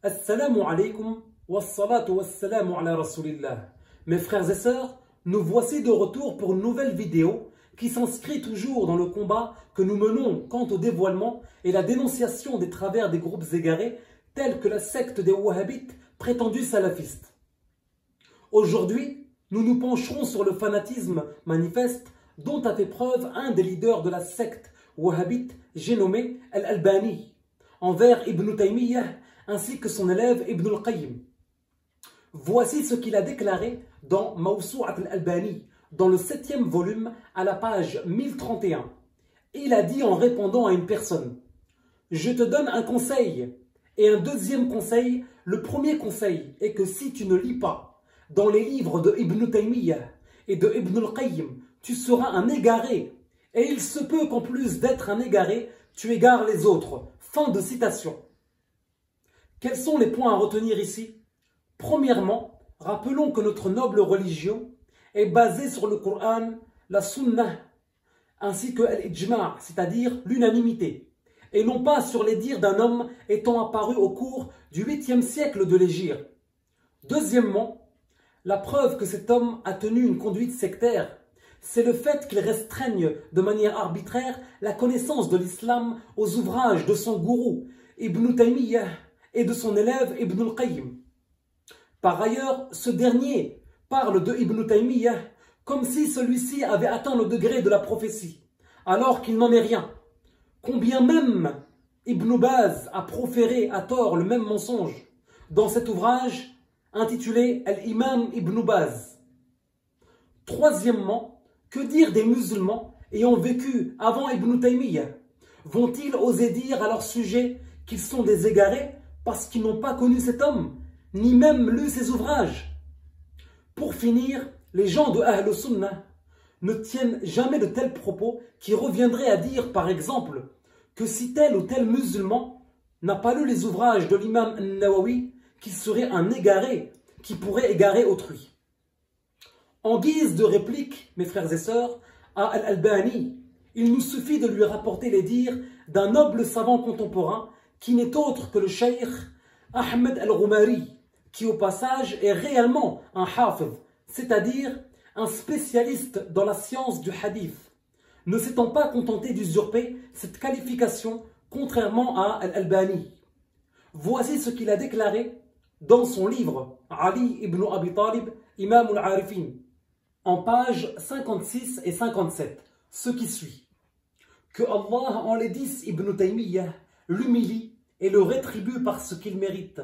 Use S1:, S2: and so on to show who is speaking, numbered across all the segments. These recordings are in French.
S1: Assalamu alaikum wa salatu wa salamu ala rasulillah. Mes frères et sœurs, nous voici de retour pour une nouvelle vidéo qui s'inscrit toujours dans le combat que nous menons quant au dévoilement et la dénonciation des travers des groupes égarés tels que la secte des Wahhabites prétendus salafistes. Aujourd'hui, nous nous pencherons sur le fanatisme manifeste dont a fait preuve un des leaders de la secte Wahhabite, j'ai nommé Al-Albani, envers Ibn Taymiyyah ainsi que son élève Ibn al-Qayyim. Voici ce qu'il a déclaré dans Mawsu'at al-Albani, dans le 7e volume, à la page 1031. Il a dit en répondant à une personne: je te donne un conseil et un deuxième conseil. Le premier conseil est que si tu ne lis pas dans les livres de Ibn Taymiyyah et de Ibn al-Qayyim, tu seras un égaré. Et il se peut qu'en plus d'être un égaré, tu égares les autres. Fin de citation. Quels sont les points à retenir ici? Premièrement, rappelons que notre noble religion est basée sur le Coran, la Sunnah, ainsi que l'Ijma', c'est-à-dire l'unanimité, et non pas sur les dires d'un homme étant apparu au cours du 8e siècle de l'Hégire. Deuxièmement, la preuve que cet homme a tenu une conduite sectaire, c'est le fait qu'il restreigne de manière arbitraire la connaissance de l'islam aux ouvrages de son gourou, Ibn Taymiyyah, et de son élève Ibn al-Qayyim. Par ailleurs, ce dernier parle de Ibn Taymiyyah comme si celui-ci avait atteint le degré de la prophétie, alors qu'il n'en est rien. Combien même Ibn Baz a proféré à tort le même mensonge dans cet ouvrage intitulé Al-Imam Ibn Baz. Troisièmement, que dire des musulmans ayant vécu avant Ibn Taymiyyah? Vont-ils oser dire à leur sujet qu'ils sont des égarés parce qu'ils n'ont pas connu cet homme, ni même lu ses ouvrages? Pour finir, les gens de Ahl Sunnah ne tiennent jamais de tels propos qui reviendraient à dire, par exemple, que si tel ou tel musulman n'a pas lu les ouvrages de l'imam Nawawi, qu'il serait un égaré qui pourrait égarer autrui. En guise de réplique, mes frères et sœurs, à Al-Albani, il nous suffit de lui rapporter les dires d'un noble savant contemporain qui n'est autre que le cheikh Ahmed al-Ghumari, qui au passage est réellement un hafiz, c'est-à-dire un spécialiste dans la science du hadith, ne s'étant pas contenté d'usurper cette qualification contrairement à Al-Albani. Voici ce qu'il a déclaré dans son livre Ali ibn Abi Talib, Imam al-Arifin, en pages 56 et 57, ce qui suit: que Allah enlaidisse Ibn Taymiyyah, l'humilie et le rétribue par ce qu'il mérite.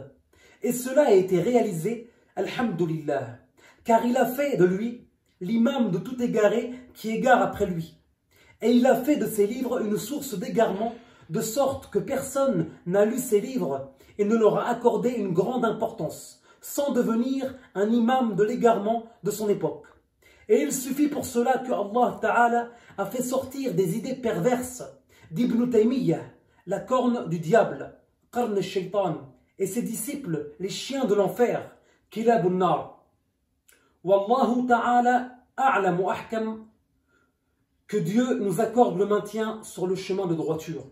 S1: Et cela a été réalisé, alhamdulillah, car il a fait de lui l'imam de tout égaré qui égare après lui. Et il a fait de ses livres une source d'égarement, de sorte que personne n'a lu ses livres et ne leur a accordé une grande importance, sans devenir un imam de l'égarement de son époque. Et il suffit pour cela que Allah Ta'ala a fait sortir des idées perverses d'Ibn Taymiyyah, la corne du diable, Qarn al-Shaytan, et ses disciples, les chiens de l'enfer, Kilab al-Nar. Wallahu Ta'ala a'lam wa ahkam. Que Dieu nous accorde le maintien sur le chemin de droiture.